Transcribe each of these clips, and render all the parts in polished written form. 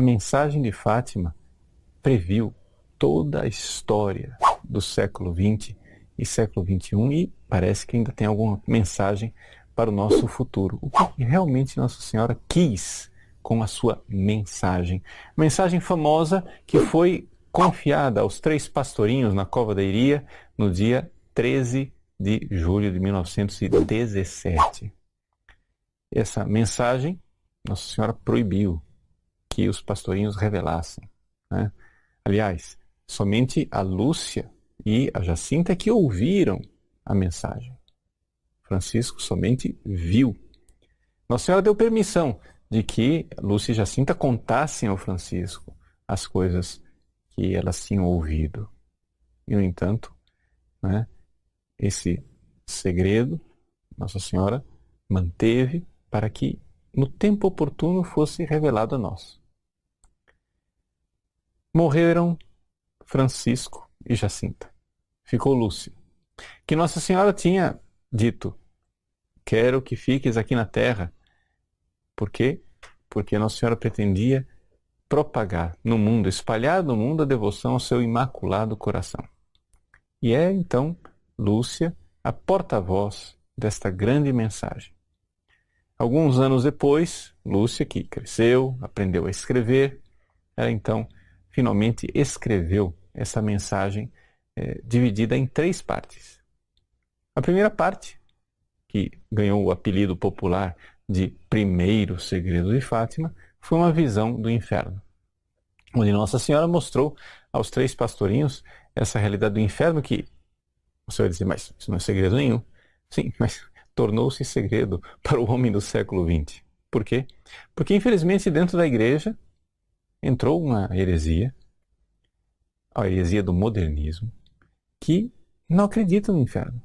a mensagem de Fátima previu toda a história do século XX e século XXI e parece que ainda tem alguma mensagem para o nosso futuro. O que realmente Nossa Senhora quis com a sua mensagem? Mensagem famosa que foi confiada aos 3 pastorinhos na Cova da Iria no dia 13 de julho de 1917. Essa mensagem, Nossa Senhora proibiu que os pastorinhos revelassem, né? Aliás, somente a Lúcia e a Jacinta que ouviram a mensagem. Francisco somente viu. Nossa Senhora deu permissão de que Lúcia e Jacinta contassem ao Francisco as coisas que elas tinham ouvido. E, no entanto, né, esse segredo Nossa Senhora manteve para que no tempo oportuno fosse revelado a nós. Morreram Francisco e Jacinta. Ficou Lúcia, que Nossa Senhora tinha dito: quero que fiques aqui na terra. Por quê? Porque Nossa Senhora pretendia propagar no mundo, espalhar no mundo a devoção ao seu Imaculado Coração. E é então Lúcia a porta-voz desta grande mensagem. Alguns anos depois, Lúcia, que cresceu, aprendeu a escrever, ela então finalmente escreveu essa mensagem dividida em 3 partes. A primeira parte, que ganhou o apelido popular de Primeiro Segredo de Fátima, foi uma visão do inferno, onde Nossa Senhora mostrou aos 3 pastorinhos essa realidade do inferno que você vai dizer, mas isso não é segredo nenhum. Sim, mas tornou-se segredo para o homem do século XX. Por quê? Porque, infelizmente, dentro da igreja entrou uma heresia, a heresia do modernismo, que não acredita no inferno.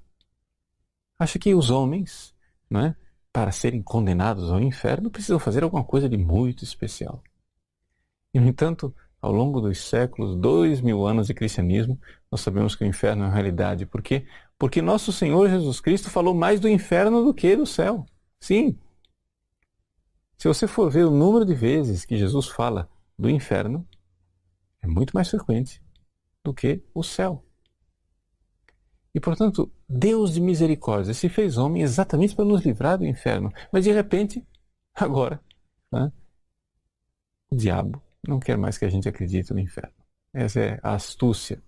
Acha que os homens, não é, para serem condenados ao inferno, precisam fazer alguma coisa de muito especial. E, no entanto, ao longo dos séculos, 2000 anos de cristianismo, nós sabemos que o inferno é uma realidade. Por quê? Porque nosso Senhor Jesus Cristo falou mais do inferno do que do céu. Sim. Se você for ver o número de vezes que Jesus fala do inferno, é muito mais frequente do que o céu. E, portanto, Deus de misericórdia se fez homem exatamente para nos livrar do inferno. Mas, de repente, agora, né, o diabo não quer mais que a gente acredite no inferno. Essa é a astúcia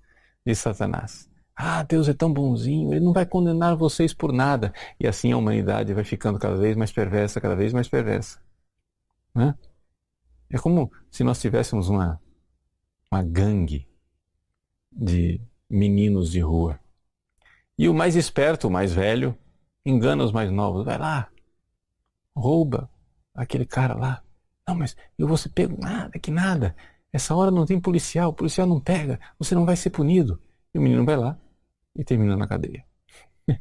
de Satanás. Ah, Deus é tão bonzinho, Ele não vai condenar vocês por nada. E assim a humanidade vai ficando cada vez mais perversa, cada vez mais perversa. Né? É como se nós tivéssemos uma gangue de meninos de rua. E o mais esperto, o mais velho, engana os mais novos. Vai lá, rouba aquele cara lá. Não, mas eu vou ser pego. Nada, que nada. Essa hora não tem policial, o policial não pega, você não vai ser punido. E o menino vai lá e termina na cadeia. Ou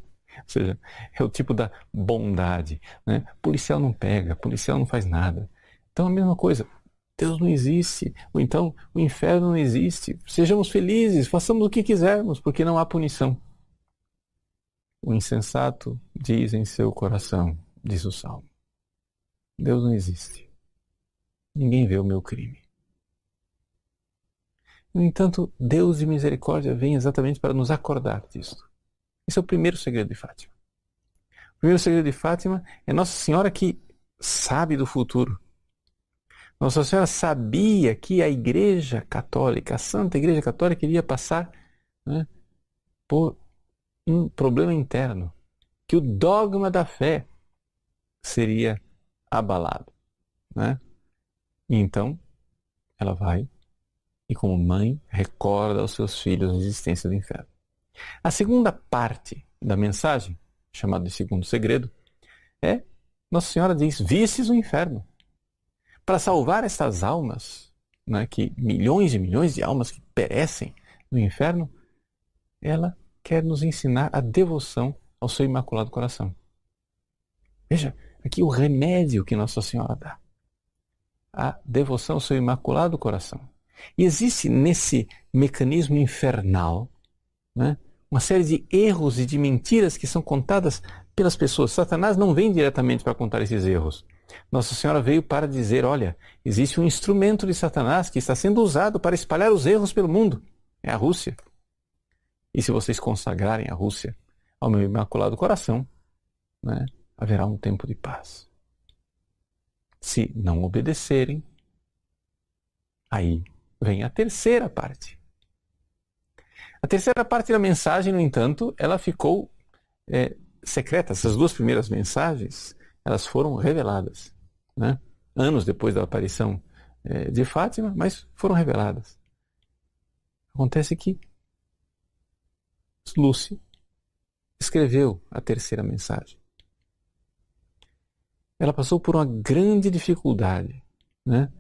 seja, é o tipo da bondade, né? Policial não pega, policial não faz nada. Então a mesma coisa, Deus não existe, ou então o inferno não existe. Sejamos felizes, façamos o que quisermos, porque não há punição. O insensato diz em seu coração, diz o Salmo: Deus não existe. Ninguém vê o meu crime. No entanto, Deus de misericórdia vem exatamente para nos acordar disso. Esse é o primeiro segredo de Fátima. O primeiro segredo de Fátima é Nossa Senhora que sabe do futuro. Nossa Senhora sabia que a Igreja Católica, a Santa Igreja Católica, iria passar, né, por um problema interno, que o dogma da fé seria abalado, né? E então, ela vai e, como mãe, recorda aos seus filhos a existência do inferno. A segunda parte da mensagem, chamada de segundo segredo, é Nossa Senhora diz: vistes o inferno. Para salvar estas almas, né, que milhões e milhões de almas que perecem no inferno, ela quer nos ensinar a devoção ao seu Imaculado Coração. Veja, aqui o remédio que Nossa Senhora dá. A devoção ao seu Imaculado Coração. E existe nesse mecanismo infernal, né, uma série de erros e de mentiras que são contadas pelas pessoas. Satanás não vem diretamente para contar esses erros. Nossa Senhora veio para dizer, olha, existe um instrumento de Satanás que está sendo usado para espalhar os erros pelo mundo. É a Rússia. E se vocês consagrarem a Rússia ao meu Imaculado Coração, né, haverá um tempo de paz. Se não obedecerem, aí vem a terceira parte. A terceira parte da mensagem, no entanto, ela ficou secreta. Essas duas primeiras mensagens, elas foram reveladas, né? Anos depois da aparição de Fátima, mas foram reveladas. Acontece que Lúcia escreveu a terceira mensagem. Ela passou por uma grande dificuldade, né?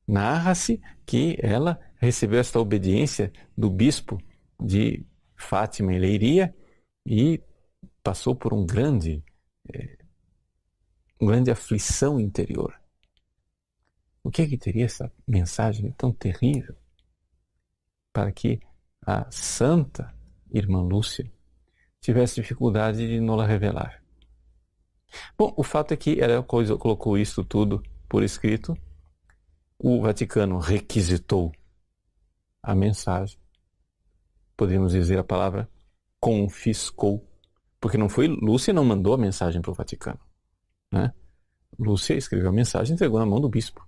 Narra-se que ela recebeu esta obediência do bispo de Fátima em Leiria e passou por uma grande aflição interior. O que é que teria essa mensagem tão terrível para que a santa irmã Lúcia tivesse dificuldade de não la revelar? Bom, o fato é que ela colocou isso tudo por escrito. O Vaticano requisitou a mensagem. Poderíamos dizer a palavra confiscou, porque não foi Lúcia não mandou a mensagem para o Vaticano, né? Lúcia escreveu a mensagem e entregou na mão do bispo.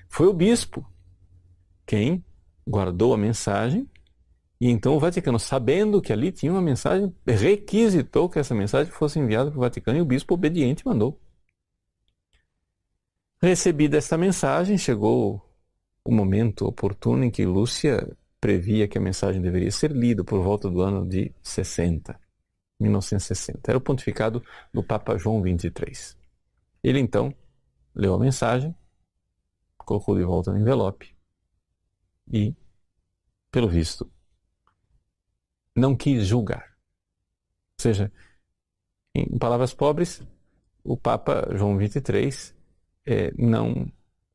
Foi o bispo quem guardou a mensagem e então o Vaticano, sabendo que ali tinha uma mensagem, requisitou que essa mensagem fosse enviada para o Vaticano e o bispo obediente mandou. Recebida esta mensagem, chegou o momento oportuno em que Lúcia previa que a mensagem deveria ser lida por volta do ano de 1960. Era o pontificado do Papa João XXIII. Ele então leu a mensagem, colocou de volta no envelope e, pelo visto, não quis julgar. Ou seja, em palavras pobres, o Papa João XXIII não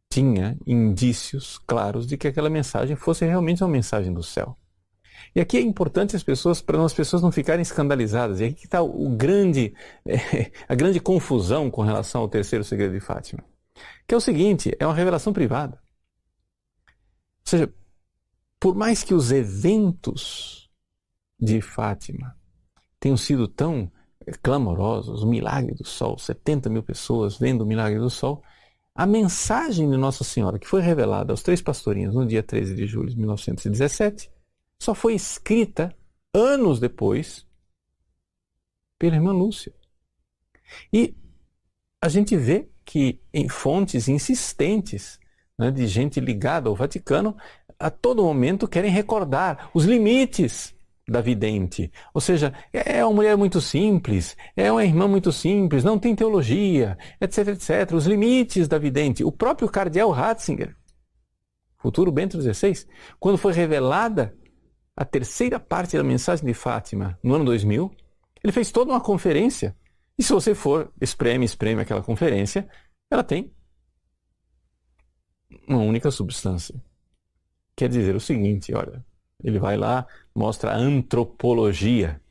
tinha indícios claros de que aquela mensagem fosse realmente uma mensagem do céu. E aqui é importante para as pessoas não ficarem escandalizadas. E aqui está a grande confusão com relação ao terceiro segredo de Fátima. Que é o seguinte, é uma revelação privada. Ou seja, por mais que os eventos de Fátima tenham sido tão clamorosos, o milagre do sol, 70 mil pessoas vendo o milagre do sol, a mensagem de Nossa Senhora, que foi revelada aos 3 pastorinhos no dia 13 de julho de 1917, só foi escrita anos depois pela irmã Lúcia. E a gente vê que em fontes insistentes, né, de gente ligada ao Vaticano, a todo momento querem recordar os limites da vidente. Ou seja, é uma mulher muito simples, é uma irmã muito simples, não tem teologia, etc, etc. Os limites da vidente. O próprio cardeal Ratzinger, futuro Bento XVI, quando foi revelada a terceira parte da mensagem de Fátima no ano 2000, ele fez toda uma conferência. E se você for, espreme aquela conferência, ela tem uma única substância. Quer dizer o seguinte, olha, ele vai lá, mostra a antropologia,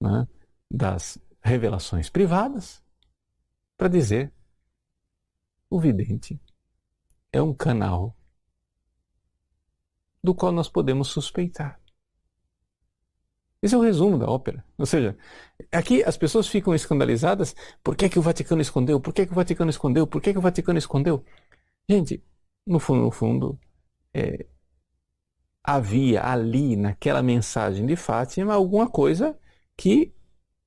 né, das revelações privadas, para dizer o vidente é um canal do qual nós podemos suspeitar. Esse é o resumo da ópera. Ou seja, aqui as pessoas ficam escandalizadas. Por que o Vaticano escondeu? Por que o Vaticano escondeu? Por que o Vaticano escondeu? Gente, no fundo, havia ali naquela mensagem de Fátima alguma coisa que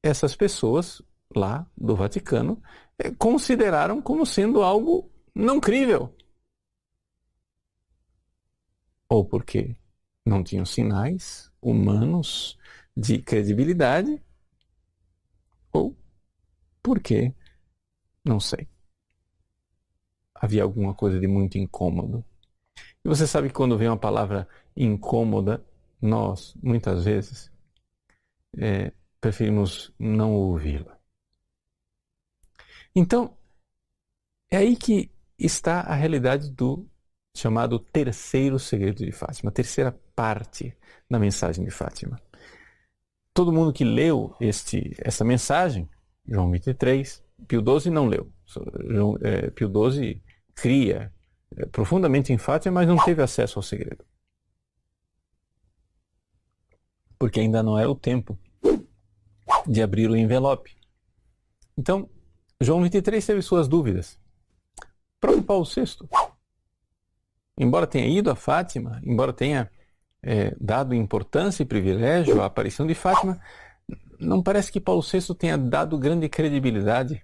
essas pessoas lá do Vaticano consideraram como sendo algo não crível. Ou porque não tinham sinais humanos de credibilidade, ou porque, não sei, havia alguma coisa de muito incômodo. E você sabe que quando vem uma palavra incômoda, nós, muitas vezes, preferimos não ouvi-la. Então, é aí que está a realidade do chamado terceiro segredo de Fátima, a terceira parte da mensagem de Fátima. Todo mundo que leu essa mensagem, João XXIII, Pio XII não leu. Pio XII cria profundamente em Fátima, mas não teve acesso ao segredo. Porque ainda não era o tempo de abrir o envelope. Então, João XXIII teve suas dúvidas. O próprio Paulo VI, embora tenha ido a Fátima, embora tenha dado importância e privilégio à aparição de Fátima, não parece que Paulo VI tenha dado grande credibilidade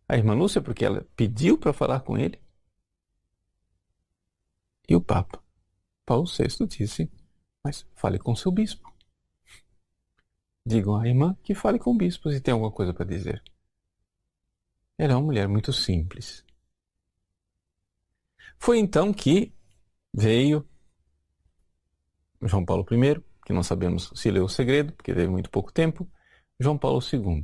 à irmã Lúcia, porque ela pediu para falar com ele. E o Papa, Paulo VI, disse, mas fale com seu bispo. Digam à irmã que fale com o bispo se tem alguma coisa para dizer. Ela é uma mulher muito simples. Foi então que veio João Paulo I, que não sabemos se leu o segredo, porque teve muito pouco tempo, João Paulo II.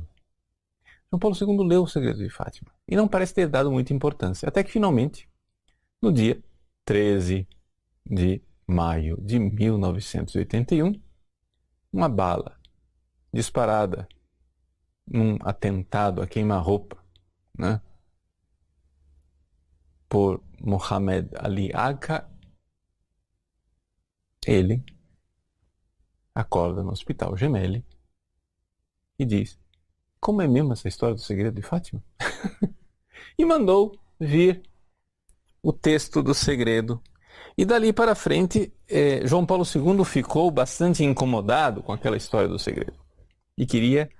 João Paulo II leu o segredo de Fátima e não parece ter dado muita importância, até que finalmente, no dia 13 de maio de 1981, uma bala disparada num atentado a queima-roupa, né, por Mohamed Ali Agha, ele acorda no Hospital Gemelli e diz, como é mesmo essa história do segredo de Fátima? E mandou vir o texto do segredo. E dali para frente, João Paulo II ficou bastante incomodado com aquela história do segredo e queria,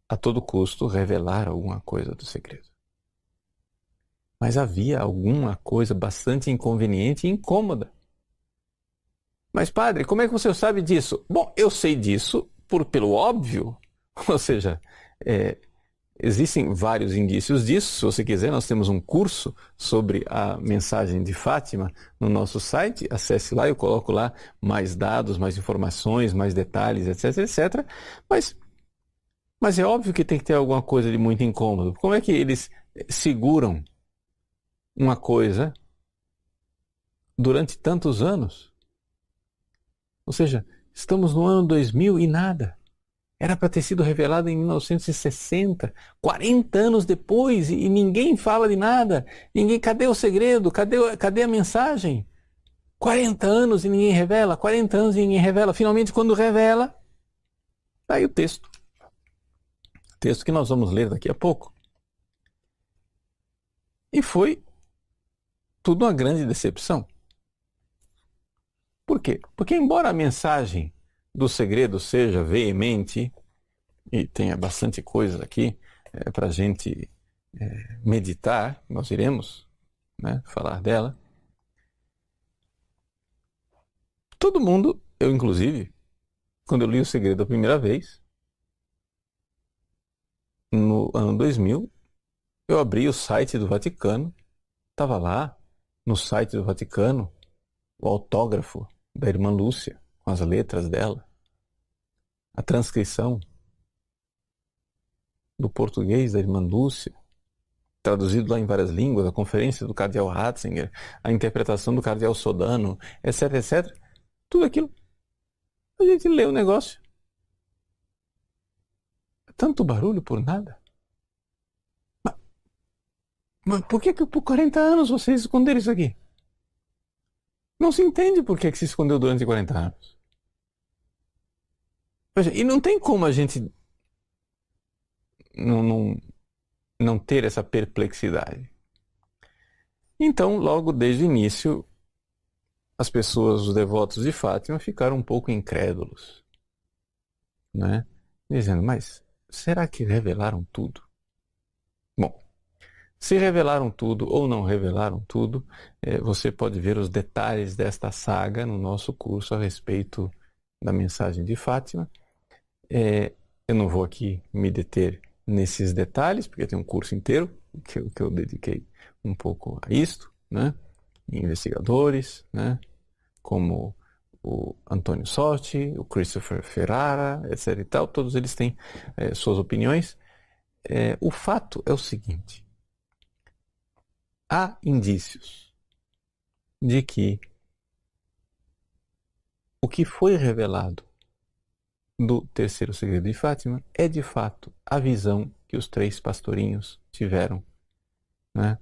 a todo custo, revelar alguma coisa do segredo. Mas havia alguma coisa bastante inconveniente e incômoda. Mas, padre, como é que você sabe disso? Bom, eu sei disso pelo óbvio. Ou seja, existem vários indícios disso. Se você quiser, nós temos um curso sobre a mensagem de Fátima no nosso site. Acesse lá, eu coloco lá mais dados, mais informações, mais detalhes, etc, etc. Mas é óbvio que tem que ter alguma coisa de muito incômodo. Como é que eles seguram uma coisa durante tantos anos? Ou seja, estamos no ano 2000 e nada. Era para ter sido revelado em 1960, 40 anos depois, e ninguém fala de nada. Cadê o segredo? Cadê a mensagem? 40 anos e ninguém revela, 40 anos e ninguém revela. Finalmente, quando revela, está aí o texto. O texto que nós vamos ler daqui a pouco. E foi tudo uma grande decepção. Por quê? Porque embora a mensagem do segredo seja veemente, e tenha bastante coisa aqui para a gente meditar, nós iremos falar dela, todo mundo, eu inclusive, quando eu li o segredo a primeira vez, no ano 2000, eu abri o site do Vaticano, estava lá, no site do Vaticano, o autógrafo da irmã Lúcia, com as letras dela, a transcrição do português da irmã Lúcia, traduzido lá em várias línguas, a conferência do cardeal Ratzinger, a interpretação do cardeal Sodano, etc, etc. Tudo aquilo. A gente lê o negócio. Tanto barulho por nada. Mas por que por 40 anos vocês esconderam isso aqui? Não se entende por que se escondeu durante 40 anos. Veja, e não tem como a gente não ter essa perplexidade. Então, logo desde o início, as pessoas, os devotos de Fátima, ficaram um pouco incrédulos, né? Dizendo, mas será que revelaram tudo? Bom, se revelaram tudo ou não revelaram tudo, você pode ver os detalhes desta saga no nosso curso a respeito da mensagem de Fátima. Eu não vou aqui me deter nesses detalhes, porque tem um curso inteiro que eu dediquei um pouco a isto, né? Investigadores, né? Como o Antônio Sotti, o Christopher Ferrara, etc. e tal, todos eles têm suas opiniões. O fato é o seguinte: há indícios de que o que foi revelado do terceiro segredo de Fátima é de fato a visão que os 3 pastorinhos tiveram né?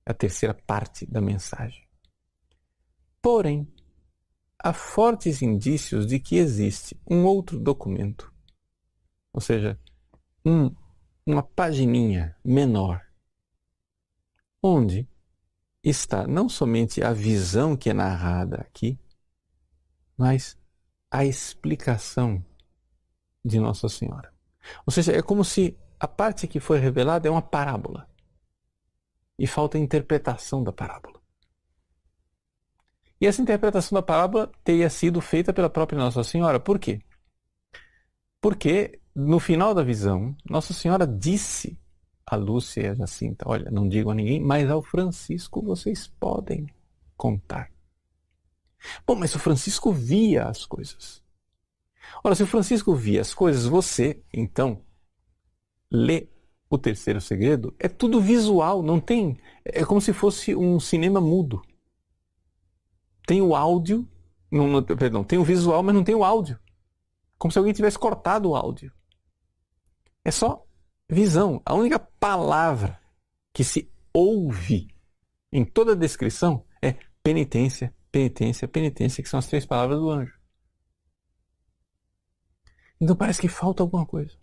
A terceira parte da mensagem. Porém, há fortes indícios de que existe um outro documento, ou seja, uma pagininha menor, onde está não somente a visão que é narrada aqui, mas a explicação de Nossa Senhora. Ou seja, é como se a parte que foi revelada é uma parábola e falta a interpretação da parábola. E essa interpretação da parábola teria sido feita pela própria Nossa Senhora. Por quê? Porque no final da visão, Nossa Senhora disse a Lúcia e a Jacinta: olha, não digo a ninguém, mas ao Francisco vocês podem contar. Bom, mas o Francisco via as coisas. Ora, se o Francisco via as coisas, você, então, lê o terceiro segredo, é tudo visual, não tem... É como se fosse um cinema mudo. Tem o áudio, perdão, tem o visual, mas não tem o áudio. Como se alguém tivesse cortado o áudio. É só visão. A única palavra que se ouve em toda a descrição é penitência, penitência, penitência, que são as 3 palavras do anjo. Então parece que falta alguma coisa.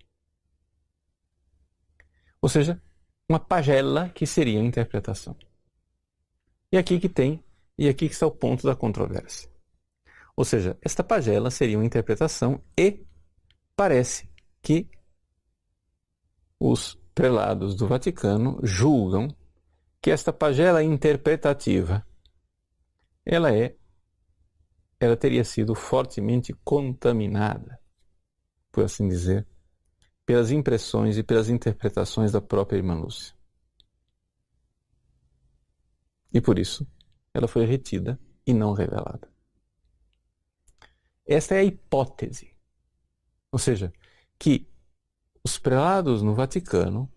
Ou seja, uma pagela que seria a interpretação. E aqui que está o ponto da controvérsia. Ou seja, esta pagela seria uma interpretação e parece que os prelados do Vaticano julgam que esta pagela interpretativa ela teria sido fortemente contaminada, por assim dizer, pelas impressões e pelas interpretações da própria irmã Lúcia. E por isso, ela foi retida e não revelada. Esta é a hipótese. Ou seja, que os prelados no Vaticano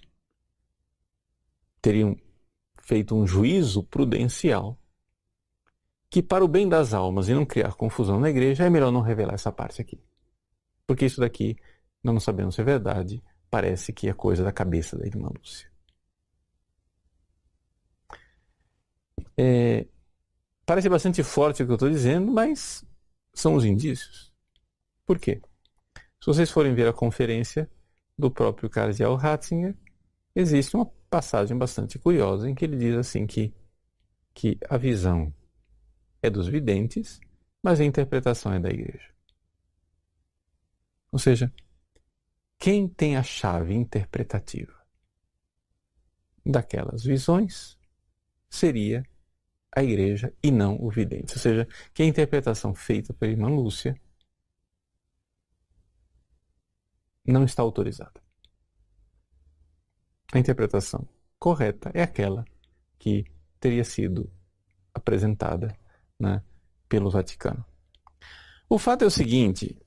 teriam feito um juízo prudencial que, para o bem das almas e não criar confusão na igreja, é melhor não revelar essa parte aqui. Porque isso daqui, não sabemos se é verdade, parece que é coisa da cabeça da irmã Lúcia. Parece bastante forte o que eu estou dizendo, mas são os indícios. Por quê? Se vocês forem ver a conferência do próprio cardeal Ratzinger, existe uma passagem bastante curiosa em que ele diz assim que a visão é dos videntes, mas a interpretação é da igreja. Ou seja, quem tem a chave interpretativa daquelas visões seria a igreja e não o vidente. Ou seja, que a interpretação feita pela irmã Lúcia não está autorizada. A interpretação correta é aquela que teria sido apresentada, né, pelo Vaticano. O fato é o seguinte,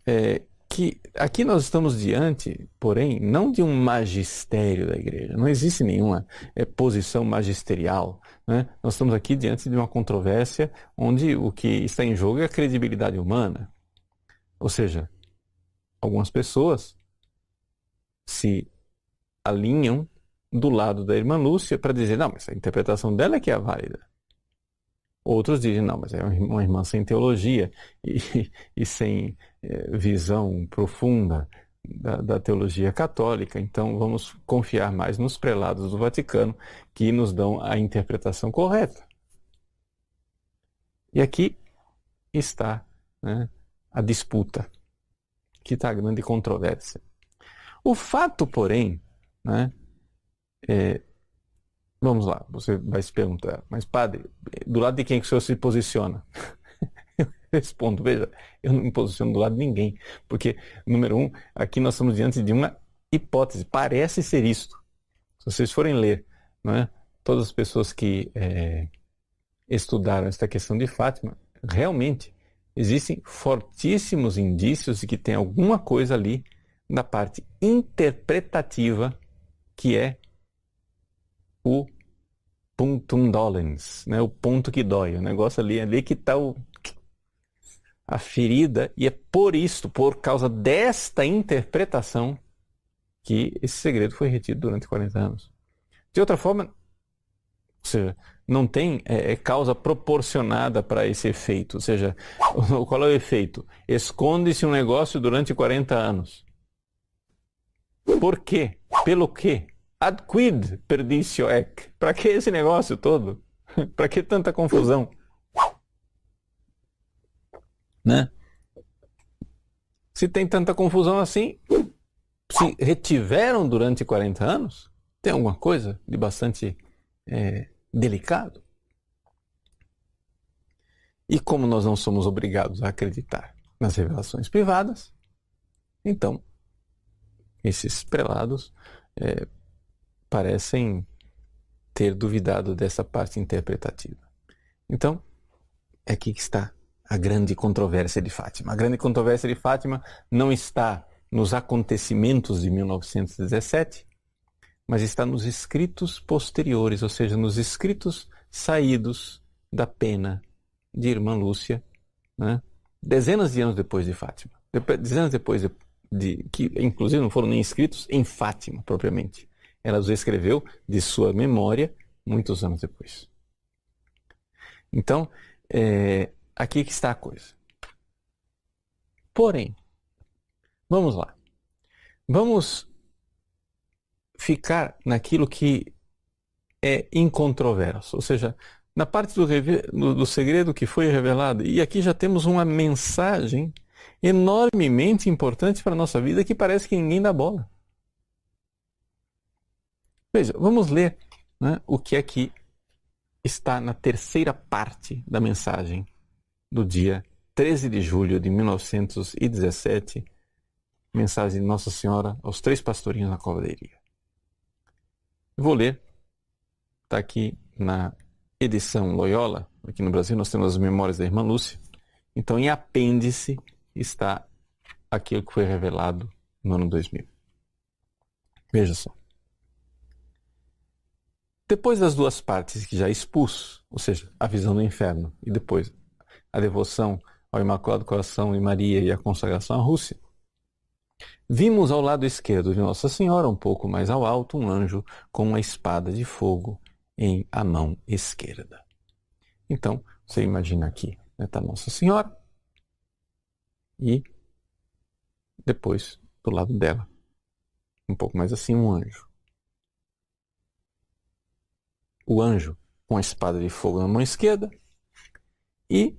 que aqui nós estamos diante, porém, não de um magistério da igreja. Não existe nenhuma posição magisterial, né? Nós estamos aqui diante de uma controvérsia onde o que está em jogo é a credibilidade humana. Ou seja, algumas pessoas se alinham do lado da irmã Lúcia para dizer, não, mas a interpretação dela é que é a válida. Outros dizem, não, mas é uma irmã sem teologia e sem visão profunda da teologia católica, então vamos confiar mais nos prelados do Vaticano que nos dão a interpretação correta. E aqui está, né, a disputa, que está a grande controvérsia. O fato, porém, né, vamos lá, você vai se perguntar, mas padre, do lado de quem que o senhor se posiciona? Eu respondo, veja, eu não me posiciono do lado de ninguém, porque, número 1, aqui nós estamos diante de uma hipótese, parece ser isto. Se vocês forem ler, não é, todas as pessoas que estudaram esta questão de Fátima, realmente existem fortíssimos indícios de que tem alguma coisa ali na parte interpretativa que é o punctum dolens, né? O ponto que dói, o negócio ali que está a ferida, e é por causa desta interpretação, que esse segredo foi retido durante 40 anos. De outra forma, Ou seja, não tem causa proporcionada para esse efeito. Ou seja, qual é o efeito? Esconde-se um negócio durante 40 anos. Por quê? Pelo quê? Ad quid perditio ec? Para que esse negócio todo? Para que tanta confusão? Né? Se tem tanta confusão assim, se retiveram durante 40 anos, tem alguma coisa de bastante delicado. E como nós não somos obrigados a acreditar nas revelações privadas, então esses prelados parecem ter duvidado dessa parte interpretativa. Então, é aqui que está a grande controvérsia de Fátima. A grande controvérsia de Fátima não está nos acontecimentos de 1917, mas está nos escritos posteriores, ou seja, nos escritos saídos da pena de Irmã Lúcia, né? Dezenas de anos depois de Fátima. Dezenas depois que inclusive não foram nem escritos em Fátima, propriamente. Ela os escreveu de sua memória muitos anos depois. Então, aqui que está a coisa. Porém, vamos lá. Vamos ficar naquilo que é incontroverso, ou seja, na parte do segredo que foi revelado. E aqui já temos uma mensagem enormemente importante para a nossa vida que parece que ninguém dá bola. Veja, vamos ler, né, o que é que está na terceira parte da mensagem do dia 13 de julho de 1917, mensagem de Nossa Senhora aos 3 pastorinhos na cova da Iria. Eu vou ler, está aqui na edição Loyola, aqui no Brasil nós temos as memórias da Irmã Lúcia, então em apêndice está aquilo que foi revelado no ano 2000. Veja só. Depois das duas partes que já expus, ou seja, a visão do inferno e depois a devoção ao Imaculado Coração de Maria e a consagração à Rússia, vimos ao lado esquerdo de Nossa Senhora, um pouco mais ao alto, um anjo com uma espada de fogo em a mão esquerda. Então, você imagina aqui, está Nossa Senhora e depois, do lado dela, um pouco mais assim, um anjo. O anjo com a espada de fogo na mão esquerda e,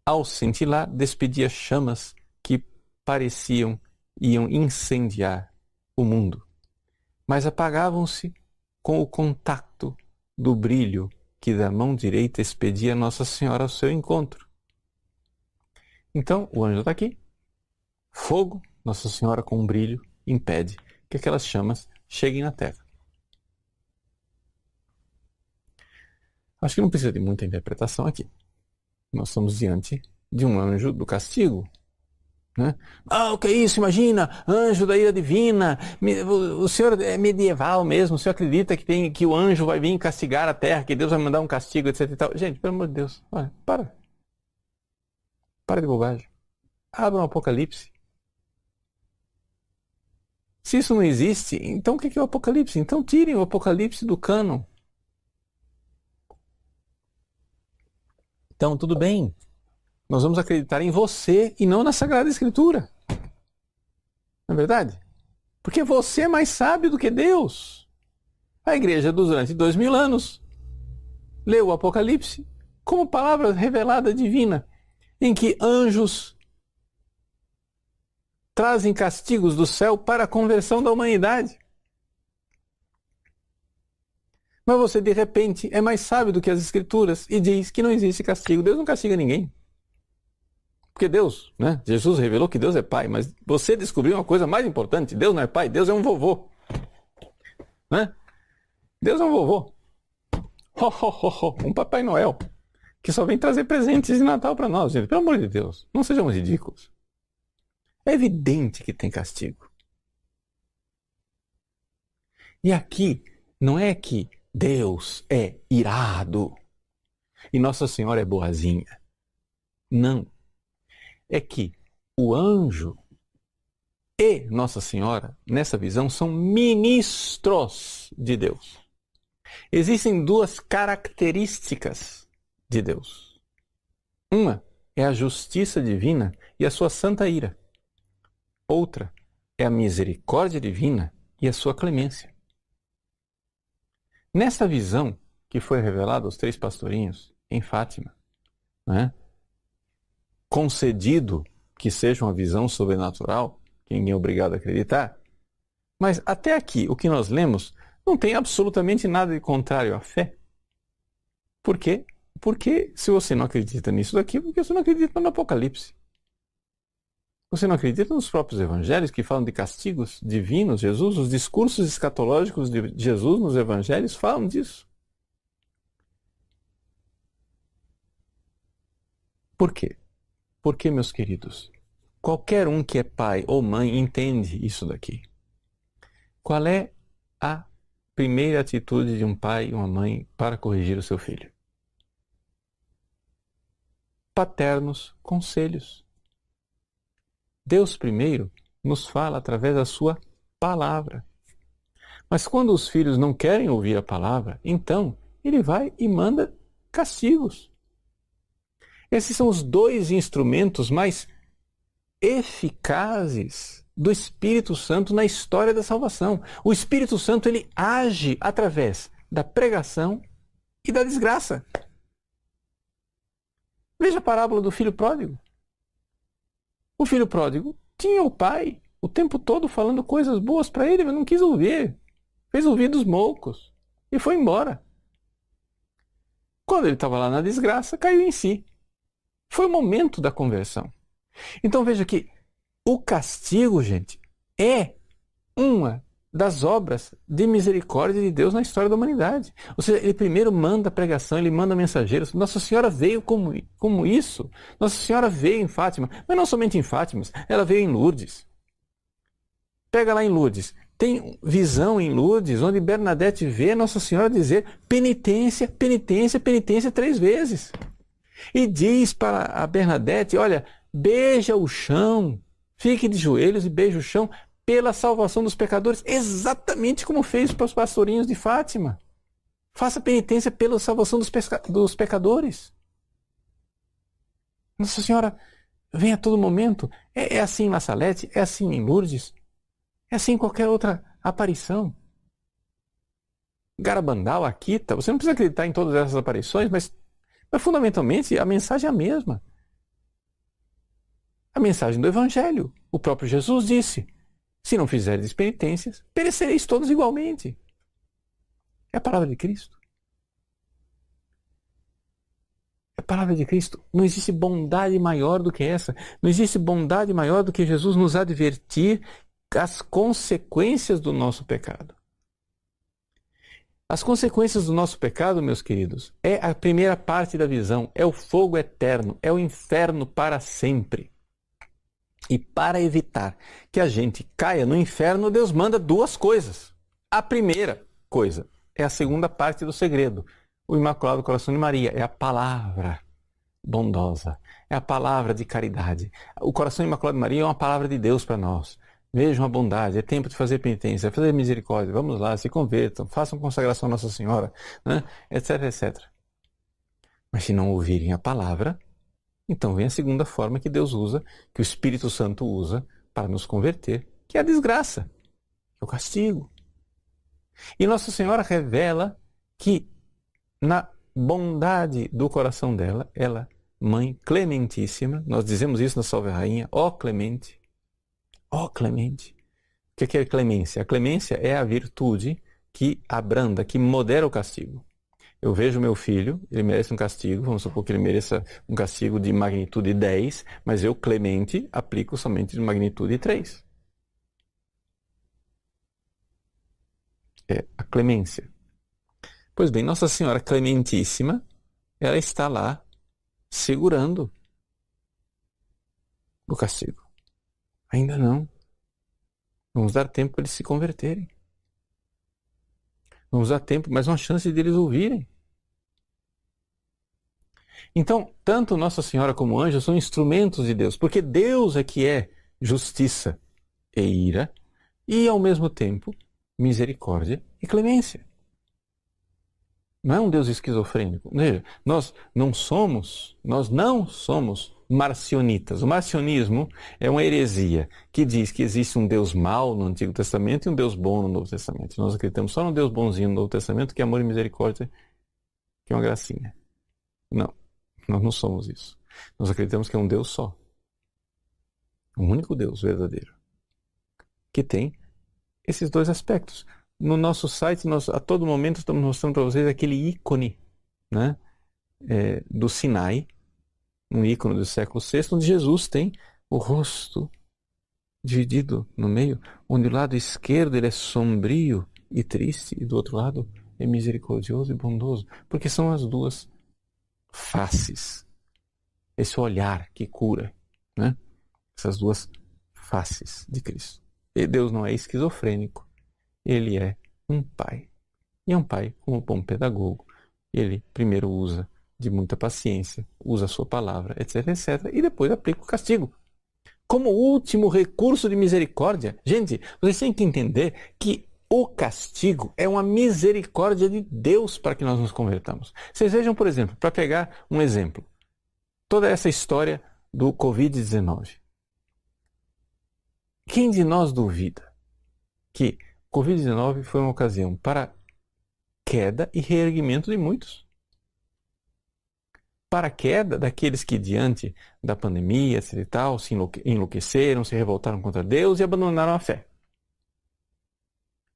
ao cintilar, despedia chamas que iam incendiar o mundo, mas apagavam-se com o contato do brilho que da mão direita expedia Nossa Senhora ao seu encontro. Então, o anjo está aqui, fogo, Nossa Senhora com um brilho impede que aquelas chamas cheguem na terra. Acho que não precisa de muita interpretação aqui. Nós estamos diante de um anjo do castigo. Né? O que é isso? Imagina, anjo da ira divina. O senhor é medieval mesmo, o senhor acredita que o anjo vai vir castigar a terra, que Deus vai mandar um castigo, etc e tal. Gente, pelo amor de Deus, olha, para. Para de bobagem. Abra um Apocalipse. Se isso não existe, então o que é o Apocalipse? Então tirem o Apocalipse do cânon. Então, tudo bem. Nós vamos acreditar em você e não na Sagrada Escritura. Não é verdade? Porque você é mais sábio do que Deus. A igreja durante 2000 anos leu o Apocalipse como palavra revelada divina, em que anjos trazem castigos do céu para a conversão da humanidade. Mas você, de repente, é mais sábio do que as Escrituras e diz que não existe castigo. Deus não castiga ninguém. Porque Deus, né? Jesus revelou que Deus é pai, mas você descobriu uma coisa mais importante. Deus não é pai, Deus é um vovô. Né? Deus é um vovô. Um Papai Noel, que só vem trazer presentes de Natal para nós, gente. Pelo amor de Deus, não sejamos ridículos. É evidente que tem castigo. E aqui, não é que Deus é irado e Nossa Senhora é boazinha. Não. É que o anjo e Nossa Senhora, nessa visão, são ministros de Deus. Existem duas características de Deus. Uma é a justiça divina e a sua santa ira. Outra é a misericórdia divina e a sua clemência. Nessa visão que foi revelada aos 3 pastorinhos em Fátima, né, concedido que seja uma visão sobrenatural, que ninguém é obrigado a acreditar, mas até aqui o que nós lemos não tem absolutamente nada de contrário à fé. Por quê? Porque se você não acredita nisso daqui, porque você não acredita no Apocalipse. Você não acredita nos próprios evangelhos que falam de castigos divinos, Jesus? Os discursos escatológicos de Jesus nos evangelhos falam disso. Por quê? Porque, meus queridos, qualquer um que é pai ou mãe entende isso daqui. Qual é a primeira atitude de um pai e uma mãe para corrigir o seu filho? Paternos conselhos. Deus primeiro nos fala através da sua palavra. Mas quando os filhos não querem ouvir a palavra, então ele vai e manda castigos. Esses são os 2 instrumentos mais eficazes do Espírito Santo na história da salvação. O Espírito Santo, ele age através da pregação e da desgraça. Veja a parábola do filho pródigo. O filho pródigo tinha o pai o tempo todo falando coisas boas para ele, mas não quis ouvir. Fez ouvidos moucos e foi embora. Quando ele estava lá na desgraça, caiu em si. Foi o momento da conversão. Então veja que o castigo, gente, é uma das obras de misericórdia de Deus na história da humanidade. Ou seja, ele primeiro manda a pregação, ele manda mensageiros. Nossa Senhora veio como isso. Nossa Senhora veio em Fátima, mas não somente em Fátima, ela veio em Lourdes. Pega lá em Lourdes. Tem visão em Lourdes, onde Bernadette vê Nossa Senhora dizer penitência, penitência, penitência 3 vezes. E diz para a Bernadette, olha, beija o chão, fique de joelhos e beija o chão pela salvação dos pecadores, exatamente como fez para os pastorinhos de Fátima. Faça penitência pela salvação dos pecadores. Nossa Senhora vem a todo momento. É assim em La Salette, é assim em Lourdes, é assim em qualquer outra aparição. Garabandal, Akita, você não precisa acreditar em todas essas aparições, mas fundamentalmente a mensagem é a mesma. A mensagem do Evangelho. O próprio Jesus disse, se não fizerdes penitências, perecereis todos igualmente. É a palavra de Cristo. É a palavra de Cristo. Não existe bondade maior do que essa. Não existe bondade maior do que Jesus nos advertir as consequências do nosso pecado. As consequências do nosso pecado, meus queridos, é a primeira parte da visão. É o fogo eterno. É o inferno para sempre. E para evitar que a gente caia no inferno, Deus manda 2 coisas. A primeira coisa é a segunda parte do segredo. O Imaculado Coração de Maria é a palavra bondosa, é a palavra de caridade. O Coração Imaculado de Maria é uma palavra de Deus para nós. Vejam a bondade, é tempo de fazer penitência, fazer misericórdia, vamos lá, se convertam, façam consagração a Nossa Senhora, né? Etc, etc. Mas se não ouvirem a palavra, então vem a segunda forma que Deus usa, que o Espírito Santo usa para nos converter, que é a desgraça, que é o castigo. E Nossa Senhora revela que na bondade do coração dela, ela, Mãe Clementíssima, nós dizemos isso na Salve Rainha, ó Clemente, ó Clemente. O que é clemência? A clemência é a virtude que abranda, que modera o castigo. Eu vejo meu filho, ele merece um castigo, vamos supor que ele mereça um castigo de magnitude 10, mas eu, Clemente, aplico somente de magnitude 3. É a clemência. Pois bem, Nossa Senhora Clementíssima, ela está lá segurando o castigo. Ainda não. Vamos dar tempo para eles se converterem. Vamos dar tempo, mais uma chance de eles ouvirem. Então, tanto Nossa Senhora como o anjo são instrumentos de Deus, porque Deus é que é justiça e ira, e ao mesmo tempo misericórdia e clemência. Não é um Deus esquizofrênico. Nós não somos marcionitas. O marcionismo é uma heresia que diz que existe um Deus mau no Antigo Testamento e um Deus bom no Novo Testamento. Nós acreditamos só no Deus bonzinho no Novo Testamento, que é amor e misericórdia, que é uma gracinha. Não, nós não somos isso. Nós acreditamos que é um Deus só. Um único Deus verdadeiro. Que tem esses dois aspectos. No nosso site, nós a todo momento estamos mostrando para vocês aquele ícone, né, do Sinai, um ícone do século VI, onde Jesus tem o rosto dividido no meio, onde o lado esquerdo ele é sombrio e triste, e do outro lado é misericordioso e bondoso, porque são as duas faces, esse olhar que cura, né? Essas duas faces de Cristo. E Deus não é esquizofrênico, ele é um pai. E é um pai como bom pedagogo. Ele primeiro usa de muita paciência, usa a sua palavra, etc, etc, e depois aplica o castigo. Como último recurso de misericórdia. Gente, vocês têm que entender que o castigo é uma misericórdia de Deus para que nós nos convertamos. Vocês vejam, por exemplo, para pegar um exemplo, toda essa história do Covid-19. Quem de nós duvida que Covid-19 foi uma ocasião para queda e reerguimento de muitos? Para a queda daqueles que, diante da pandemia, etc e tal, se enlouqueceram, se revoltaram contra Deus e abandonaram a fé.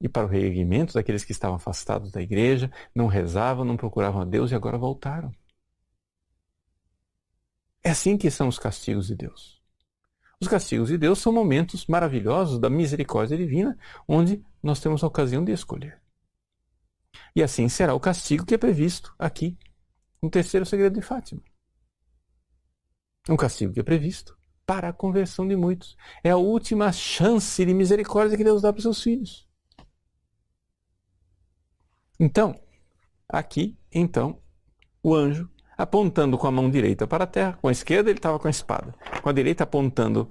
E para o reerguimento daqueles que estavam afastados da igreja, não rezavam, não procuravam a Deus e agora voltaram. É assim que são os castigos de Deus. Os castigos de Deus são momentos maravilhosos da misericórdia divina, onde nós temos a ocasião de escolher. E assim será o castigo que é previsto aqui, no terceiro segredo de Fátima. Um castigo que é previsto para a conversão de muitos. É a última chance de misericórdia que Deus dá para os seus filhos. Então, aqui, o anjo, apontando com a mão direita para a terra, com a esquerda ele estava com a espada, com a direita apontando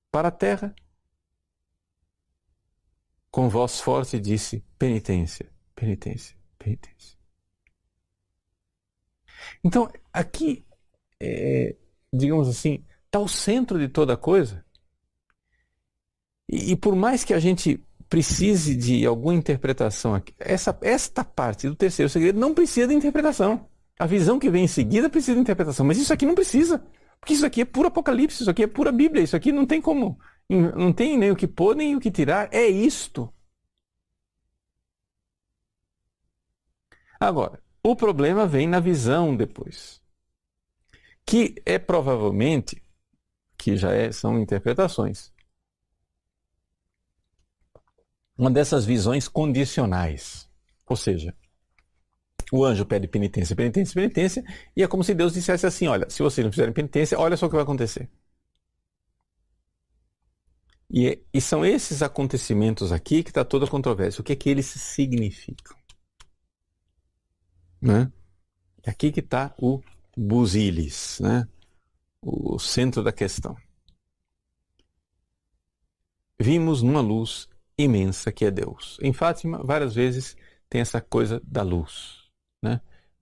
para a terra, com voz forte disse: penitência, penitência, penitência. Então, aqui, digamos assim, está o centro de toda a coisa. E por mais que a gente precise de alguma interpretação aqui, esta parte do terceiro segredo não precisa de interpretação. A visão que vem em seguida precisa de interpretação, mas isso aqui não precisa. Porque isso aqui é puro Apocalipse, isso aqui é pura Bíblia, isso aqui não tem como, não tem nem o que pôr, nem o que tirar, é isto. Agora, o problema vem na visão depois, que é provavelmente, que são interpretações, uma dessas visões condicionais. Ou seja, o anjo pede penitência, penitência, penitência, e é como se Deus dissesse assim: olha, se vocês não fizerem penitência, olha só o que vai acontecer. E são esses acontecimentos aqui que está toda a controvérsia. O que é que eles significam? Né? É aqui que está o busilis, né? O centro da questão. Vimos numa luz imensa que é Deus. Em Fátima, várias vezes tem essa coisa da luz, né?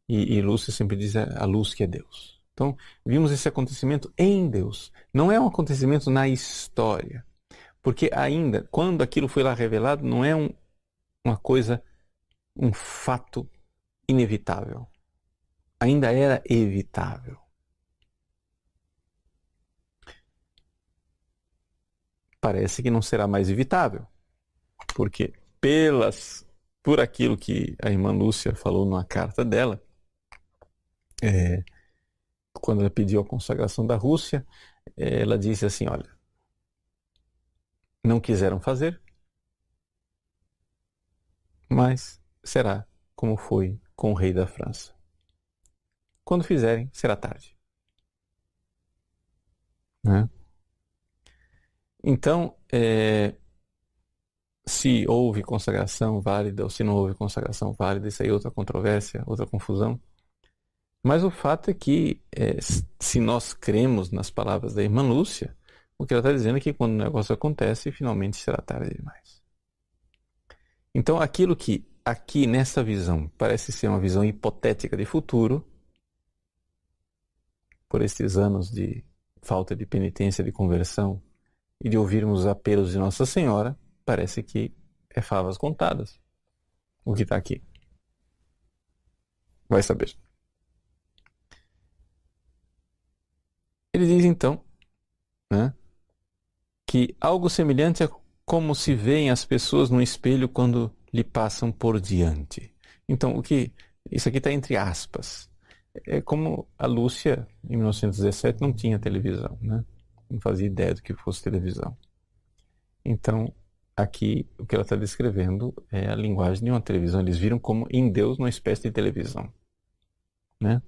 E Lúcia sempre diz a luz que é Deus. Então, vimos esse acontecimento em Deus. Não é um acontecimento na história. Porque ainda, quando aquilo foi lá revelado, não é uma coisa, um fato inevitável. Ainda era evitável. Parece que não será mais evitável. Porque por aquilo que a irmã Lúcia falou numa carta dela, quando ela pediu a consagração da Rússia, ela disse assim: olha, não quiseram fazer, mas será como foi com o rei da França. Quando fizerem, será tarde. Né? Então, se houve consagração válida ou se não houve consagração válida, isso aí é outra controvérsia, outra confusão. Mas o fato é que, se nós cremos nas palavras da irmã Lúcia, o que ela está dizendo é que quando o negócio acontece, finalmente será tarde demais. Então, aquilo que aqui nessa visão parece ser uma visão hipotética de futuro, por esses anos de falta de penitência, de conversão e de ouvirmos os apelos de Nossa Senhora, parece que é favas contadas o que está aqui. Vai saber. Ele diz então, né, que algo semelhante a como se veem as pessoas no espelho quando lhe passam por diante. Então, isso aqui está entre aspas. É como a Lúcia, em 1917, não tinha televisão, né? Não fazia ideia do que fosse televisão. Então, aqui, o que ela está descrevendo é a linguagem de uma televisão. Eles viram como em Deus uma espécie de televisão, né?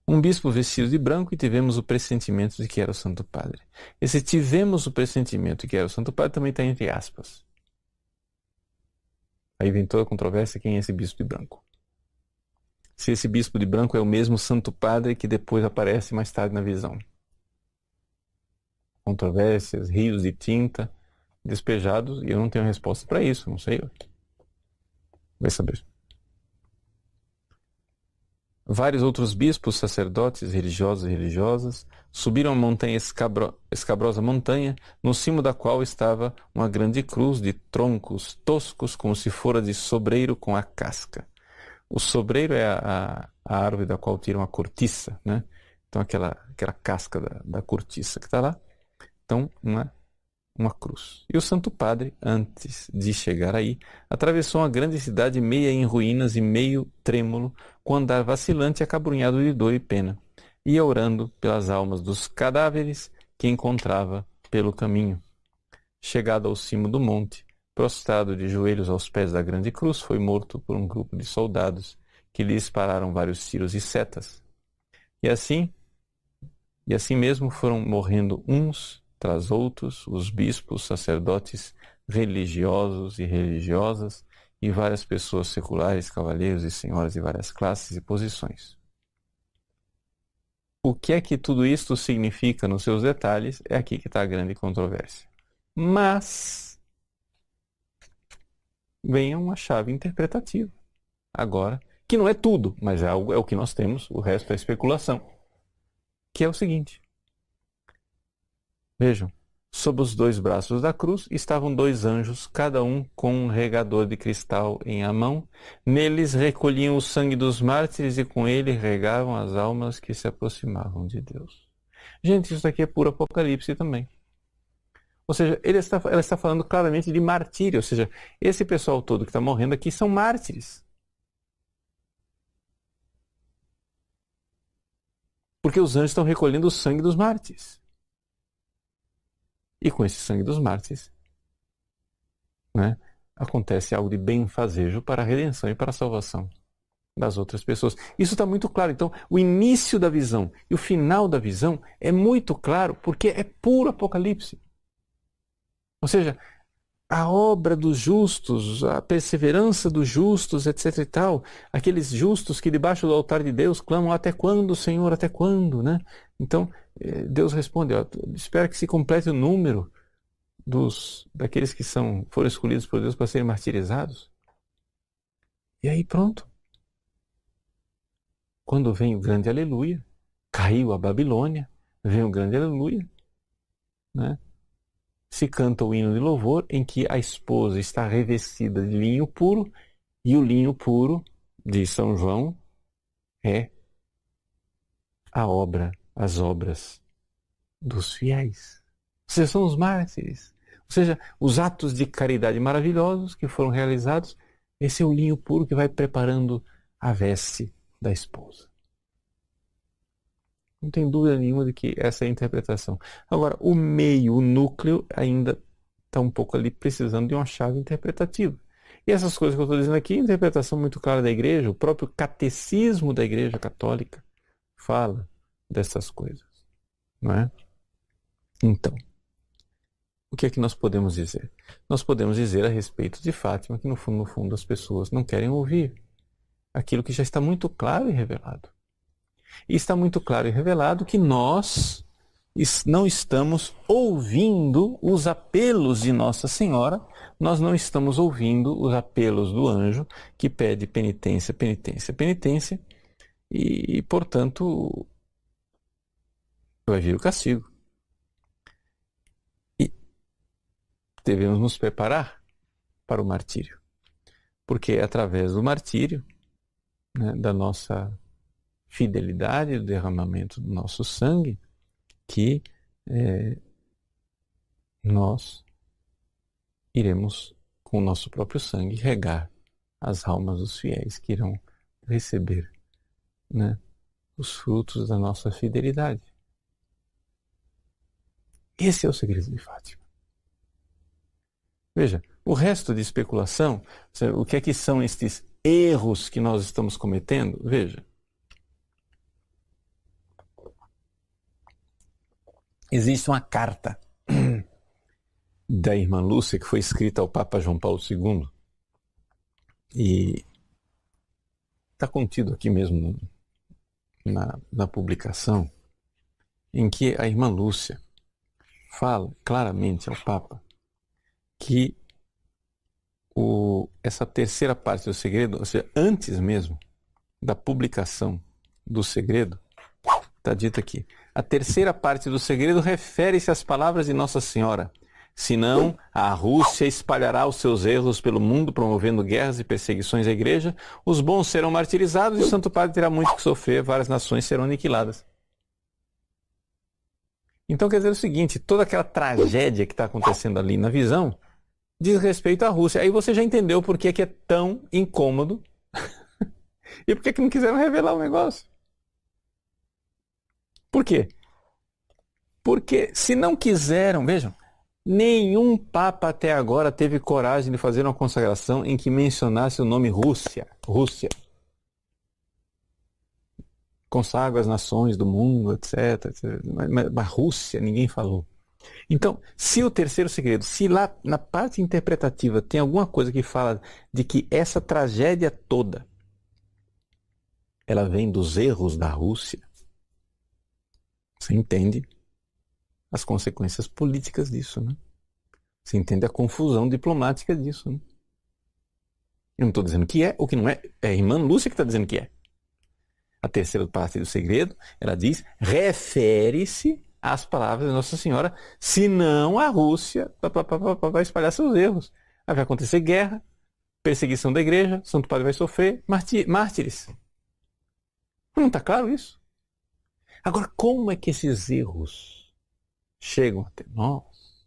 Um bispo vestido de branco e tivemos o pressentimento de que era o Santo Padre. Esse tivemos o pressentimento de que era o Santo Padre também está entre aspas. Aí vem toda a controvérsia, quem é esse bispo de branco? Se esse bispo de branco é o mesmo Santo Padre que depois aparece mais tarde na visão. Controvérsias, rios de tinta despejados, e eu não tenho resposta para isso, não sei. Vai saber. Vários outros bispos, sacerdotes, religiosos e religiosas subiram a montanha escabrosa montanha, no cimo da qual estava uma grande cruz de troncos toscos, como se fora de sobreiro com a casca. O sobreiro é a árvore da qual tiram a cortiça, né? Então aquela casca da cortiça que está lá. Então uma cruz. E o Santo Padre, antes de chegar aí, atravessou uma grande cidade meia em ruínas e meio trêmulo, com andar vacilante e acabrunhado de dor e pena, ia orando pelas almas dos cadáveres que encontrava pelo caminho. Chegado ao cimo do monte, prostrado de joelhos aos pés da grande cruz, foi morto por um grupo de soldados que lhe dispararam vários tiros e setas. E assim mesmo foram morrendo uns tras outros os bispos, sacerdotes, religiosos e religiosas e várias pessoas seculares, cavalheiros e senhoras de várias classes e posições. O que é que tudo isto significa nos seus detalhes é aqui que está a grande controvérsia. Mas vem uma chave interpretativa agora, que não é tudo, mas é o que nós temos, o resto é especulação, que é o seguinte. Vejam, sob os dois braços da cruz estavam dois anjos, cada um com um regador de cristal em a mão. Neles recolhiam o sangue dos mártires e com ele regavam as almas que se aproximavam de Deus. Gente, isso aqui é puro Apocalipse também. Ou seja, ela está falando claramente de martírio, ou seja, esse pessoal todo que está morrendo aqui são mártires. Porque os anjos estão recolhendo o sangue dos mártires. E com esse sangue dos mártires, né, acontece algo de benfazejo para a redenção e para a salvação das outras pessoas. Isso está muito claro. Então, o início da visão e o final da visão é muito claro porque é puro Apocalipse. Ou seja, a obra dos justos, a perseverança dos justos, etc. e tal, aqueles justos que debaixo do altar de Deus clamam: até quando, Senhor, até quando, né? Então, Deus responde: espera que se complete o número daqueles que foram escolhidos por Deus para serem martirizados. E aí pronto. Quando vem o grande aleluia, caiu a Babilônia, vem o grande aleluia, né? Se canta o hino de louvor em que a esposa está revestida de linho puro, e o linho puro de São João é as obras dos fiéis. Ou seja, são os mártires. Ou seja, os atos de caridade maravilhosos que foram realizados, esse é o linho puro que vai preparando a veste da esposa. Não tem dúvida nenhuma de que essa é a interpretação. Agora, o meio, o núcleo, ainda está um pouco ali precisando de uma chave interpretativa. E essas coisas que eu estou dizendo aqui, interpretação muito clara da igreja, o próprio catecismo da igreja católica fala dessas coisas, não é? Então, o que é que nós podemos dizer? Nós podemos dizer a respeito de Fátima que no fundo as pessoas não querem ouvir aquilo que já está muito claro e revelado. E está muito claro e revelado que nós não estamos ouvindo os apelos de Nossa Senhora, nós não estamos ouvindo os apelos do anjo que pede penitência, penitência, penitência, e portanto, vai vir o castigo. E devemos nos preparar para o martírio, porque é através do martírio, né, da nossa fidelidade, do derramamento do nosso sangue, que nós iremos, com o nosso próprio sangue, regar as almas dos fiéis que irão receber, né, os frutos da nossa fidelidade. Esse é o segredo de Fátima. Veja, o resto de especulação, o que é que são estes erros que nós estamos cometendo? Veja, existe uma carta da irmã Lúcia que foi escrita ao Papa João Paulo II e está contido aqui mesmo na publicação, em que a irmã Lúcia fala claramente ao Papa que essa terceira parte do segredo, ou seja, antes mesmo da publicação do segredo, está dito aqui, a terceira parte do segredo refere-se às palavras de Nossa Senhora: senão a Rússia espalhará os seus erros pelo mundo, promovendo guerras e perseguições à Igreja, os bons serão martirizados e o Santo Padre terá muito que sofrer, várias nações serão aniquiladas. Então quer dizer o seguinte, toda aquela tragédia que está acontecendo ali na visão diz respeito à Rússia. Aí você já entendeu por que é tão incômodo e por que não quiseram revelar o negócio. Por quê? Porque se não quiseram, vejam, nenhum Papa até agora teve coragem de fazer uma consagração em que mencionasse o nome Rússia. Rússia. Consagra as nações do mundo, etc. Mas Rússia, ninguém falou. Então, se o terceiro segredo, se lá na parte interpretativa tem alguma coisa que fala de que essa tragédia toda, ela vem dos erros da Rússia, você entende as consequências políticas disso, né? Você entende a confusão diplomática disso, né? Eu não estou dizendo que é ou que não é, é a irmã Lúcia que está dizendo que é. A terceira parte do segredo, ela diz, refere-se às palavras de Nossa Senhora, senão a Rússia vai espalhar seus erros. Aí vai acontecer guerra, perseguição da igreja, Santo Padre vai sofrer, mártires. Não está claro isso? Agora, como é que esses erros chegam até nós?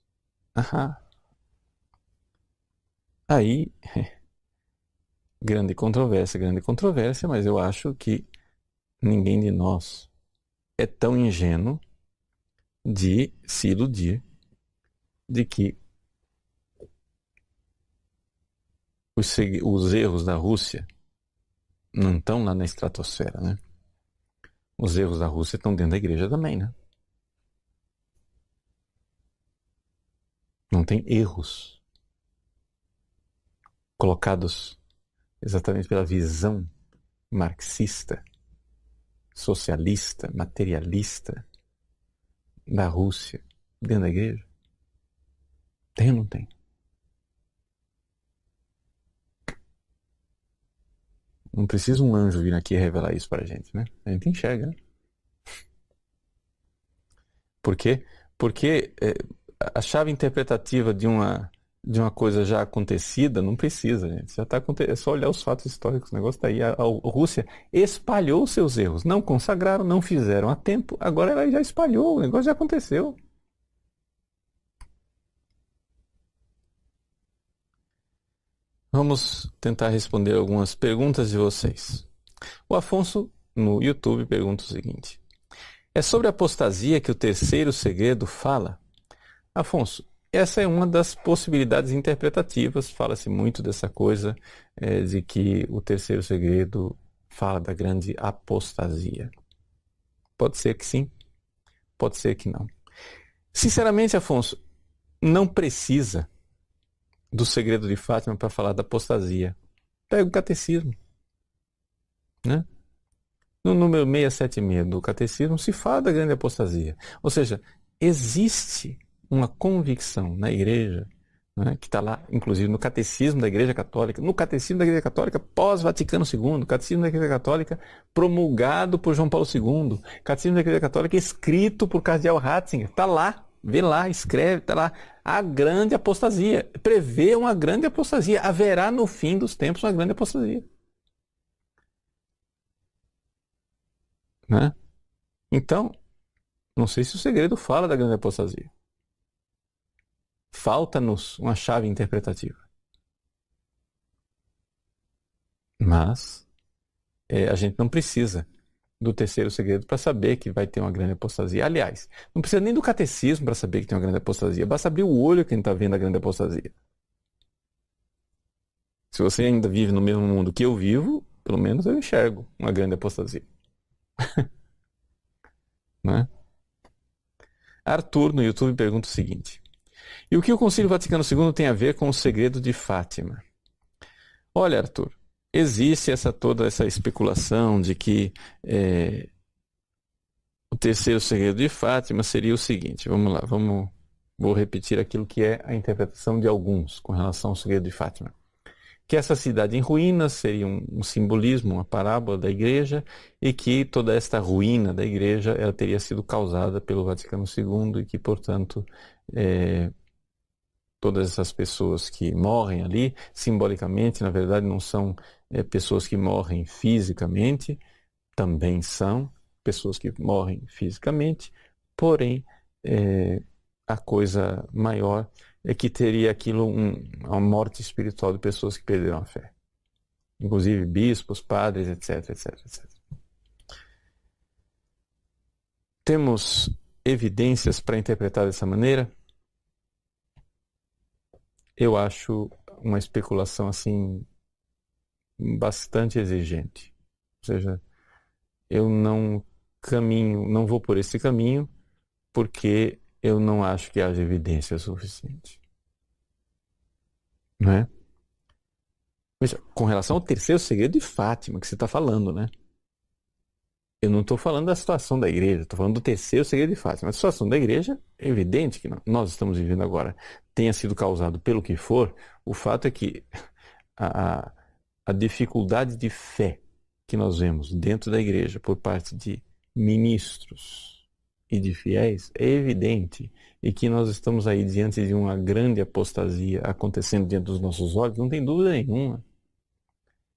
Aí, grande controvérsia, mas eu acho que ninguém de nós é tão ingênuo de se iludir de que os erros da Rússia não estão lá na estratosfera, né? Os erros da Rússia estão dentro da igreja também, né? Não tem erros colocados exatamente pela visão marxista, socialista, materialista da Rússia dentro da igreja? Tem ou não tem? Não precisa um anjo vir aqui revelar isso pra gente, né? A gente enxerga, né? Por quê? Porque a chave interpretativa de uma coisa já acontecida não precisa, gente. Já tá acontecendo. É só olhar os fatos históricos. O negócio está aí. A Rússia espalhou os seus erros. Não consagraram, não fizeram a tempo. Agora ela já espalhou. O negócio já aconteceu. Vamos tentar responder algumas perguntas de vocês. O Afonso, no YouTube, pergunta o seguinte: é sobre a apostasia que o terceiro segredo fala? Afonso, essa é uma das possibilidades interpretativas. Fala-se muito dessa coisa de que o terceiro segredo fala da grande apostasia. Pode ser que sim, pode ser que não. Sinceramente, Afonso, não precisa do segredo de Fátima para falar da apostasia. Pega o catecismo, né? No número 676 do catecismo se fala da grande apostasia. Ou seja, existe uma convicção na igreja, né, que está lá, inclusive, no Catecismo da Igreja Católica, no Catecismo da Igreja Católica pós-Vaticano II, Catecismo da Igreja Católica promulgado por João Paulo II, Catecismo da Igreja Católica escrito por Cardeal Ratzinger, está lá, vê lá, escreve, está lá, a grande apostasia, prevê uma grande apostasia, haverá no fim dos tempos uma grande apostasia. Né? Então, não sei se o segredo fala da grande apostasia. Falta-nos uma chave interpretativa. Mas a gente não precisa do terceiro segredo para saber que vai ter uma grande apostasia. Aliás, não precisa nem do catecismo para saber que tem uma grande apostasia. Basta abrir o olho que a gente está vendo a grande apostasia. Se você ainda vive no mesmo mundo que eu vivo, pelo menos eu enxergo uma grande apostasia. Né? Arthur, no YouTube, pergunta o seguinte: e o que o Concílio Vaticano II tem a ver com o segredo de Fátima? Olha, Arthur, existe toda essa especulação de que o terceiro segredo de Fátima seria o seguinte. Vamos lá, vou repetir aquilo que é a interpretação de alguns com relação ao segredo de Fátima. Que essa cidade em ruínas seria um simbolismo, uma parábola da igreja, e que toda esta ruína da igreja ela teria sido causada pelo Vaticano II e que, portanto, todas essas pessoas que morrem ali, simbolicamente, na verdade, não são pessoas que morrem fisicamente, também são pessoas que morrem fisicamente, porém, a coisa maior é que teria aquilo uma morte espiritual de pessoas que perderam a fé. Inclusive bispos, padres, etc, etc, etc. Temos evidências para interpretar dessa maneira? Eu acho uma especulação assim bastante exigente. Ou seja, eu não vou por esse caminho porque eu não acho que haja evidência suficiente. Não é? Veja, com relação ao terceiro segredo de Fátima que você está falando, né? Eu não estou falando da situação da igreja, estou falando do terceiro segredo de Fátima. A situação da igreja é evidente que nós estamos vivendo agora tenha sido causado pelo que for. O fato é que a dificuldade de fé que nós vemos dentro da igreja por parte de ministros e de fiéis é evidente, e que nós estamos aí diante de uma grande apostasia acontecendo diante dos nossos olhos, não tem dúvida nenhuma.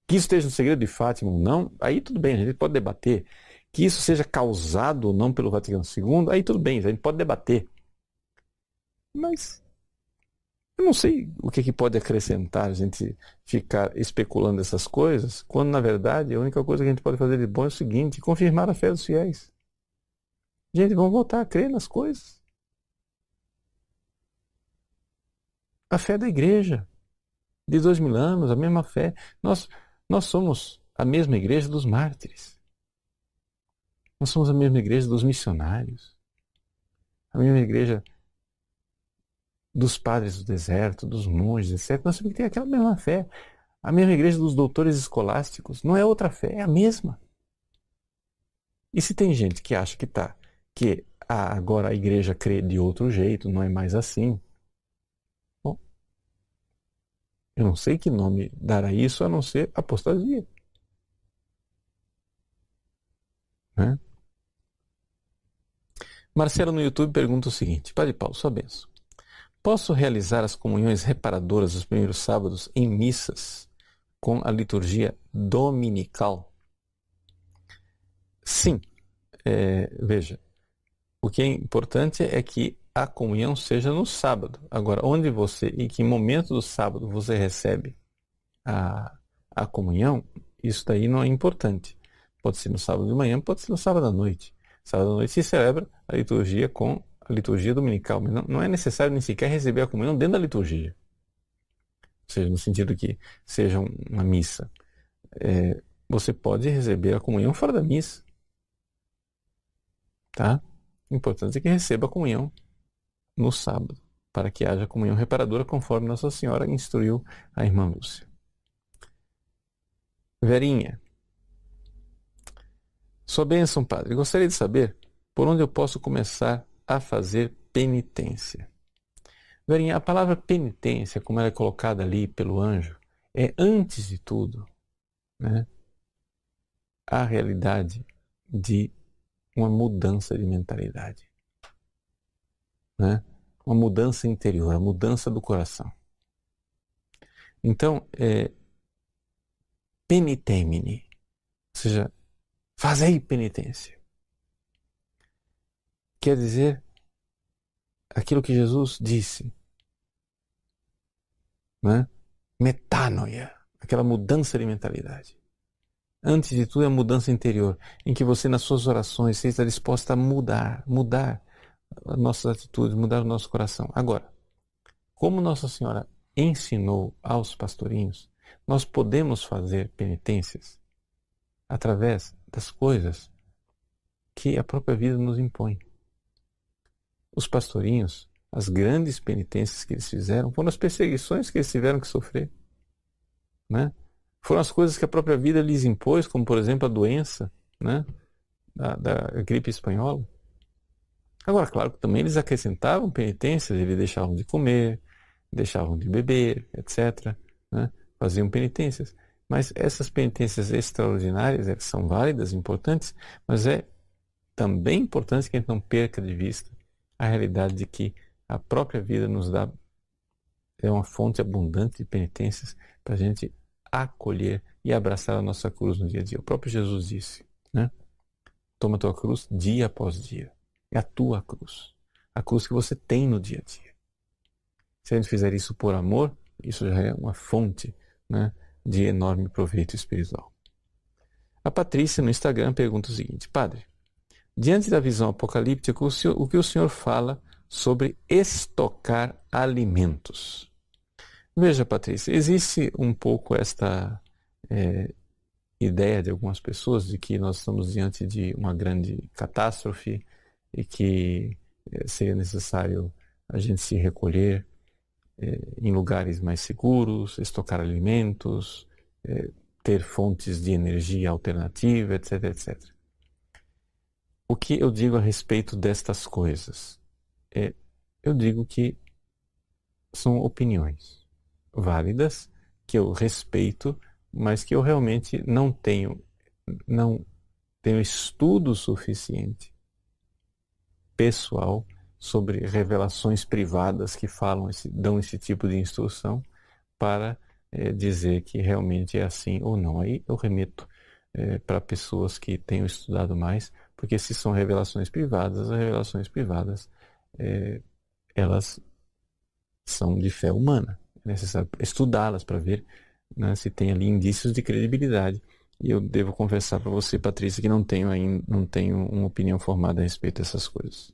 Que isso esteja no segredo de Fátima ou não, aí tudo bem, a gente pode debater. Que isso seja causado ou não pelo Vaticano II, aí tudo bem, a gente pode debater. Mas eu não sei o que pode acrescentar a gente ficar especulando essas coisas, quando na verdade a única coisa que a gente pode fazer de bom é o seguinte: confirmar a fé dos fiéis. Gente, vamos voltar a crer nas coisas. A fé da igreja, de 2000 anos, a mesma fé. Nós somos a mesma igreja dos mártires. Nós somos a mesma igreja dos missionários. A mesma igreja dos padres do deserto, dos monges, etc. Nós temos que ter aquela mesma fé. A mesma igreja dos doutores escolásticos. Não é outra fé, é a mesma. E se tem gente que acha que agora a igreja crê de outro jeito, não é mais assim. Bom, eu não sei que nome dar a isso a não ser apostasia. Né? Marcelo no YouTube pergunta o seguinte: Padre Paulo, sua bênção. Posso realizar as comunhões reparadoras dos primeiros sábados em missas com a liturgia dominical? Sim. Veja, o que é importante é que a comunhão seja no sábado. Agora, em que momento do sábado você recebe a comunhão, isso daí não é importante. Pode ser no sábado de manhã, pode ser no sábado à noite. Sábado à noite se celebra a liturgia com a liturgia dominical, mas não é necessário nem sequer receber a comunhão dentro da liturgia. Ou seja, no sentido que seja uma missa. Você pode receber a comunhão fora da missa. Tá? O importante é que receba a comunhão no sábado, para que haja comunhão reparadora, conforme Nossa Senhora instruiu a irmã Lúcia. Verinha. Sua bênção, padre. Gostaria de saber por onde eu posso começar a fazer penitência. Verinha, a palavra penitência, como ela é colocada ali pelo anjo, é, antes de tudo, né, a realidade de uma mudança de mentalidade, né? Uma mudança interior, a mudança do coração. Então, penitemini, ou seja, fazei penitência. Quer dizer aquilo que Jesus disse, né? Metanoia, aquela mudança de mentalidade. Antes de tudo é a mudança interior, em que você nas suas orações esteja disposta a mudar as nossas atitudes, mudar o nosso coração. Agora, como Nossa Senhora ensinou aos pastorinhos, nós podemos fazer penitências através das coisas que a própria vida nos impõe. Os pastorinhos, as grandes penitências que eles fizeram foram as perseguições que eles tiveram que sofrer, né? Foram as coisas que a própria vida lhes impôs, como por exemplo a doença, né, da gripe espanhola. Agora, claro que também eles acrescentavam penitências, eles deixavam de comer, deixavam de beber, etc., né? Faziam penitências. Mas essas penitências extraordinárias são válidas, importantes, mas é também importante que a gente não perca de vista a realidade de que a própria vida nos dá uma fonte abundante de penitências para a gente acolher e abraçar a nossa cruz no dia a dia. O próprio Jesus disse, né? Toma a tua cruz dia após dia. É a tua cruz. A cruz que você tem no dia a dia. Se a gente fizer isso por amor, isso já é uma fonte, né, de enorme proveito espiritual. A Patrícia no Instagram pergunta o seguinte: Padre, diante da visão apocalíptica, o que o senhor fala sobre estocar alimentos? Veja, Patrícia, existe um pouco esta ideia de algumas pessoas de que nós estamos diante de uma grande catástrofe e que seria necessário a gente se recolher em lugares mais seguros, estocar alimentos, ter fontes de energia alternativa, etc, etc. O que eu digo a respeito destas coisas? Eu digo que são opiniões válidas, que eu respeito, mas que eu realmente não tenho estudo suficiente pessoal sobre revelações privadas que dão esse tipo de instrução para dizer que realmente é assim ou não. Aí eu remeto para pessoas que tenham estudado mais, porque se são revelações privadas, as revelações privadas elas são de fé humana. É necessário estudá-las para ver, né, se tem ali indícios de credibilidade. E eu devo confessar para você, Patrícia, que não tenho uma opinião formada a respeito dessas coisas.